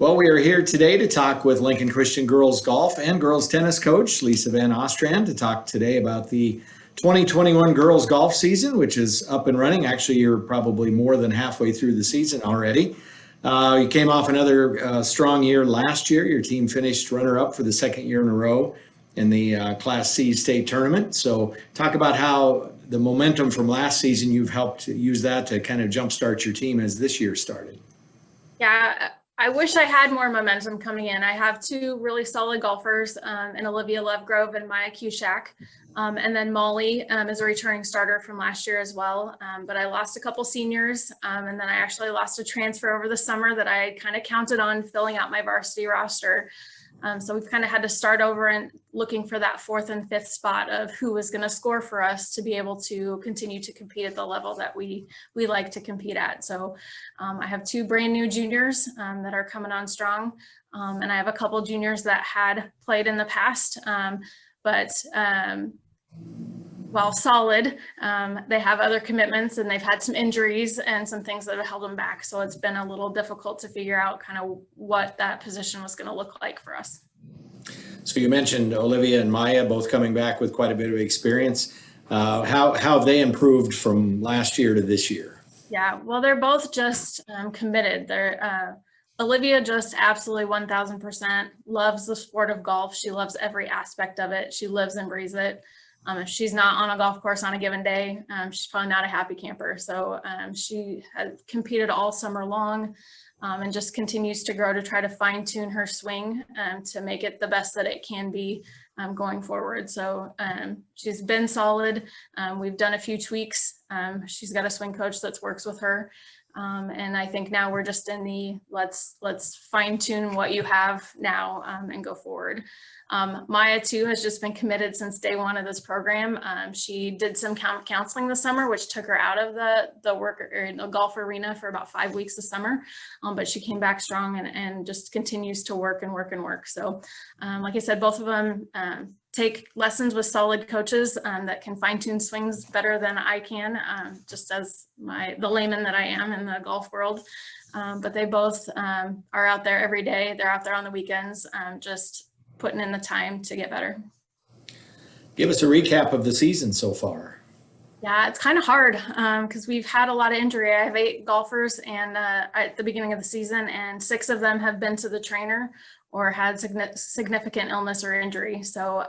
Well, we are here today to talk with Lincoln Christian girls golf and girls tennis coach Lisa Van Ostrand to talk today about the 2021 girls golf season, which is up and running. Actually, you're probably more than halfway through the season already. You came off another strong year last year. Your team finished runner-up for the second year in a row in the Class C state tournament. So talk about how the momentum from last season, you've helped use that to kind of jumpstart your team as this year started. Yeah, I wish I had more momentum coming in. I have two really solid golfers in Olivia Lovegrove and Maya Cushak. And then Molly is a returning starter from last year as well. But I lost a couple seniors, and then I actually lost a transfer over the summer that I kind of counted on filling out my varsity roster. So we've kind of had to start over and looking for that fourth and fifth spot of who was going to score for us to be able to continue to compete at the level that we like to compete at. So I have two brand new juniors that are coming on strong, and I have a couple juniors that had played in the past, but while solid, they have other commitments and they've had some injuries and some things that have held them back. So it's been a little difficult to figure out kind of what that position was going to look like for us. So you mentioned Olivia and Maya both coming back with quite a bit of experience. How have they improved from last year to this year? Yeah, well, they're both just committed. They're Olivia just absolutely 1000% loves the sport of golf. She loves every aspect of it. She lives and breathes it. If she's not on a golf course on a given day, she's probably not a happy camper. So she has competed all summer long and just continues to grow to try to fine tune her swing to make it the best that it can be going forward. So she's been solid. We've done a few tweaks. She's got a swing coach that works with her. And I think now we're just in the let's fine tune what you have now and go forward. Maya too has just been committed since day one of this program. She did some counseling this summer, which took her out of the work or the golf arena for about 5 weeks this summer. But she came back strong and just continues to work and work and work. So like I said, both of them take lessons with solid coaches that can fine tune swings better than I can, just as the layman that I am in the golf world. But they both are out there every day. They're out there on the weekends, just putting in the time to get better. Give us a recap of the season so far. Yeah, it's kind of hard because we've had a lot of injury. I have 8 golfers and at the beginning of the season, and 6 of them have been to the trainer or had significant illness or injury. So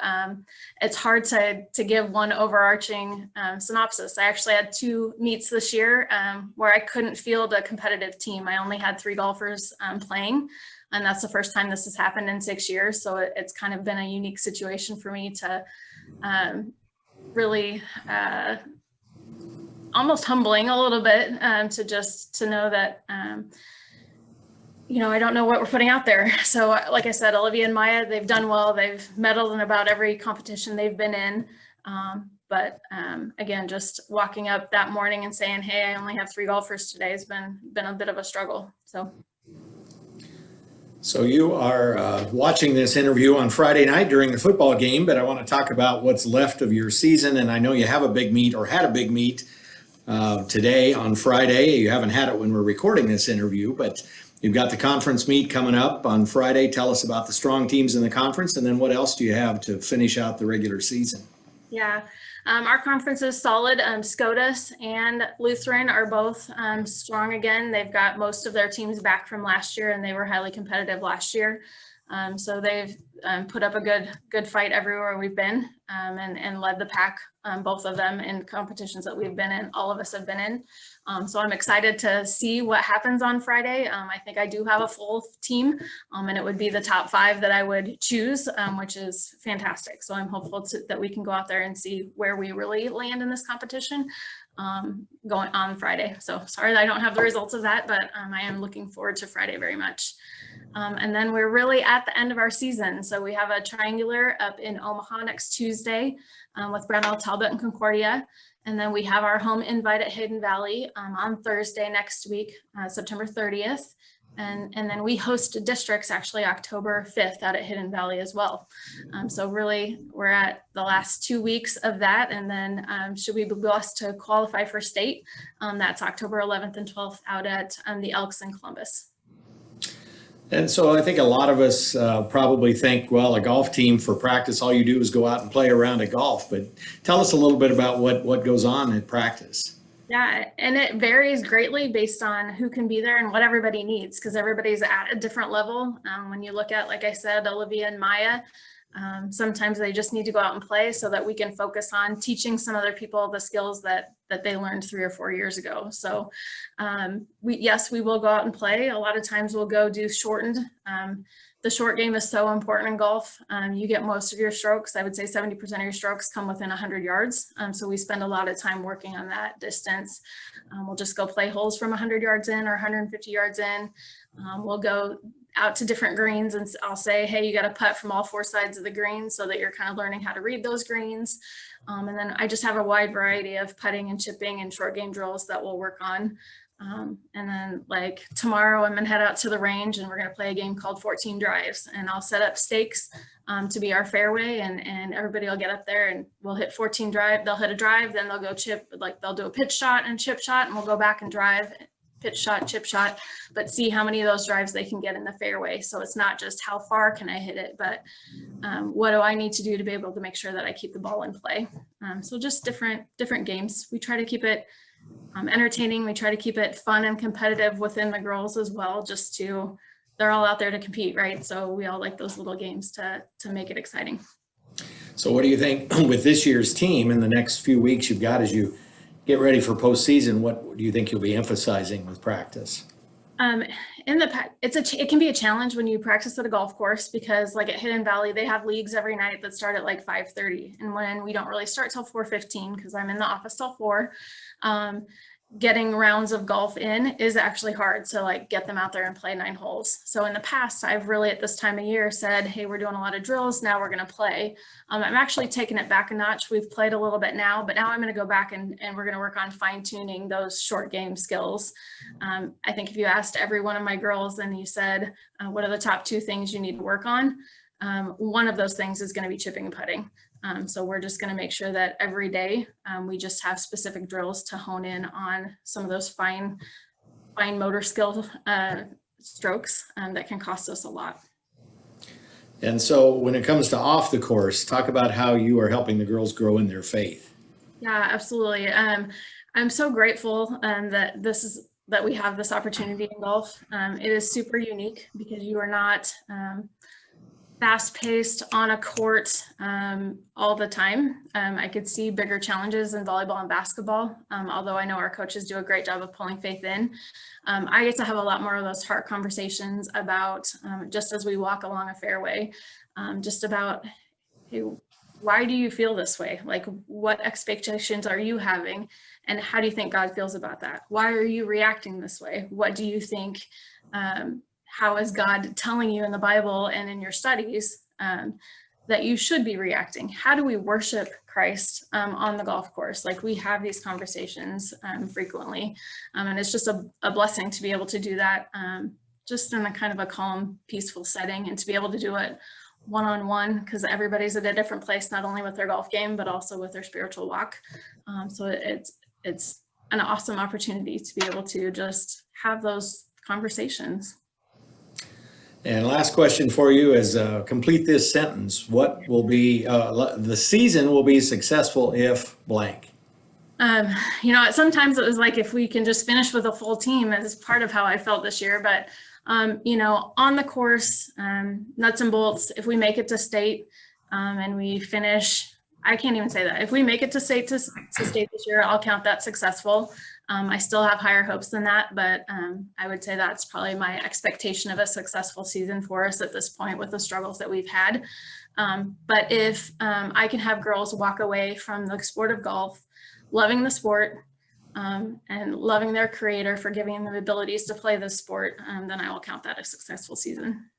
it's hard to give one overarching synopsis. I actually had 2 meets this year where I couldn't field a competitive team. I only had 3 golfers playing, and that's the first time this has happened in 6 years. So it's kind of been a unique situation for me to really almost humbling a little bit to know that I don't know what we're putting out there. So like I said, Olivia and Maya, they've done well. They've medaled in about every competition they've been in. But again, just walking up that morning and saying, hey, I only have 3 golfers today has been a bit of a struggle. So you are watching this interview on Friday night during the football game, but I want to talk about what's left of your season. And I know you have a big meet or had a big meet today on Friday. You haven't had it when we're recording this interview, but you've got the conference meet coming up on Friday. Tell us about the strong teams in the conference, and then what else do you have to finish out the regular season? Yeah, our conference is solid. SCOTUS and Lutheran are both strong again. They've got most of their teams back from last year, and they were highly competitive last year. So they've put up a good fight everywhere we've been and led the pack, both of them in competitions that we've been in, all of us have been in. So I'm excited to see what happens on Friday. I think I do have a full team, and it would be the top 5 that I would choose, which is fantastic. So I'm hopeful that we can go out there and see where we really land in this competition going on Friday. So sorry that I don't have the results of that, but I am looking forward to Friday very much. And then we're really at the end of our season. So we have a triangular up in Omaha next Tuesday with Brownell, Talbot, and Concordia. And then we have our home invite at Hidden Valley on Thursday next week, September 30th. And then we host districts actually October 5th out at Hidden Valley as well. So really we're at the last 2 weeks of that. And then should we be blessed to qualify for state, that's October 11th and 12th out at the Elks in Columbus. And so I think a lot of us probably think, well, a golf team for practice, all you do is go out and play a round of golf. But tell us a little bit about what goes on at practice. Yeah, and it varies greatly based on who can be there and what everybody needs, because everybody's at a different level. When you look at, like I said, Olivia and Maya, sometimes they just need to go out and play so that we can focus on teaching some other people the skills that they learned 3 or 4 years ago. So yes, we will go out and play. A lot of times we'll go do shortened. The short game is so important in golf. You get most of your strokes. I would say 70% of your strokes come within 100 yards. So we spend a lot of time working on that distance. We'll just go play holes from 100 yards in or 150 yards in. We'll go out to different greens and I'll say, hey, you got to putt from all 4 sides of the green so that you're kind of learning how to read those greens. And then I just have a wide variety of putting and chipping and short game drills that we'll work on. And then like tomorrow I'm gonna head out to the range and we're gonna play a game called 14 drives, and I'll set up stakes to be our fairway, and everybody will get up there and we'll hit 14 drive. They'll hit a drive, then they'll go chip, like they'll do a pitch shot and chip shot, and we'll go back and drive, pitch shot, chip shot, but see how many of those drives they can get in the fairway. So it's not just how far can I hit it, but what do I need to do to be able to make sure that I keep the ball in play. So just different games. We try to keep it entertaining. We try to keep it fun and competitive within the girls as well, just to, they're all out there to compete, right? So we all like those little games to make it exciting. So what do you think with this year's team in the next few weeks you've got as you get ready for postseason? What do you think you'll be emphasizing with practice? It can be a challenge when you practice at a golf course, because like at Hidden Valley, they have leagues every night that start at like 5:30. And when we don't really start till 4:15, because I'm in the office till 4, getting rounds of golf in is actually hard to like get them out there and play 9 holes. So in the past, I've really at this time of year said, hey, we're doing a lot of drills. Now we're going to play. I'm actually taking it back a notch. We've played a little bit now, but now I'm going to go back and we're going to work on fine tuning those short game skills. I think if you asked every one of my girls and you said, what are the top 2 things you need to work on? One of those things is going to be chipping and putting. So we're just going to make sure that every day we just have specific drills to hone in on some of those fine motor skill strokes that can cost us a lot. And so when it comes to off the course, talk about how you are helping the girls grow in their faith. Yeah, absolutely. I'm so grateful that we have this opportunity in golf. It is super unique because you are not fast-paced on a court all the time. I could see bigger challenges in volleyball and basketball, although I know our coaches do a great job of pulling faith in. I get to have a lot more of those heart conversations about, just as we walk along a fairway, just about, hey, why do you feel this way? Like, what expectations are you having? And how do you think God feels about that? Why are you reacting this way? What do you think? How is God telling you in the Bible and in your studies that you should be reacting? How do we worship Christ on the golf course? Like, we have these conversations frequently, and it's just a blessing to be able to do that just in a kind of a calm, peaceful setting, and to be able to do it one-on-one, because everybody's at a different place, not only with their golf game, but also with their spiritual walk. So it's an awesome opportunity to be able to just have those conversations. And last question for you is complete this sentence. What will be, the season will be successful if blank? Sometimes it was like, if we can just finish with a full team, as part of how I felt this year, but on the course, nuts and bolts, if we make it to state and we finish, I can't even say that. If we make it to state this year, I'll count that successful. I still have higher hopes than that, but I would say that's probably my expectation of a successful season for us at this point with the struggles that we've had. But if I can have girls walk away from the sport of golf, loving the sport, and loving their creator for giving them the abilities to play this sport, then I will count that a successful season.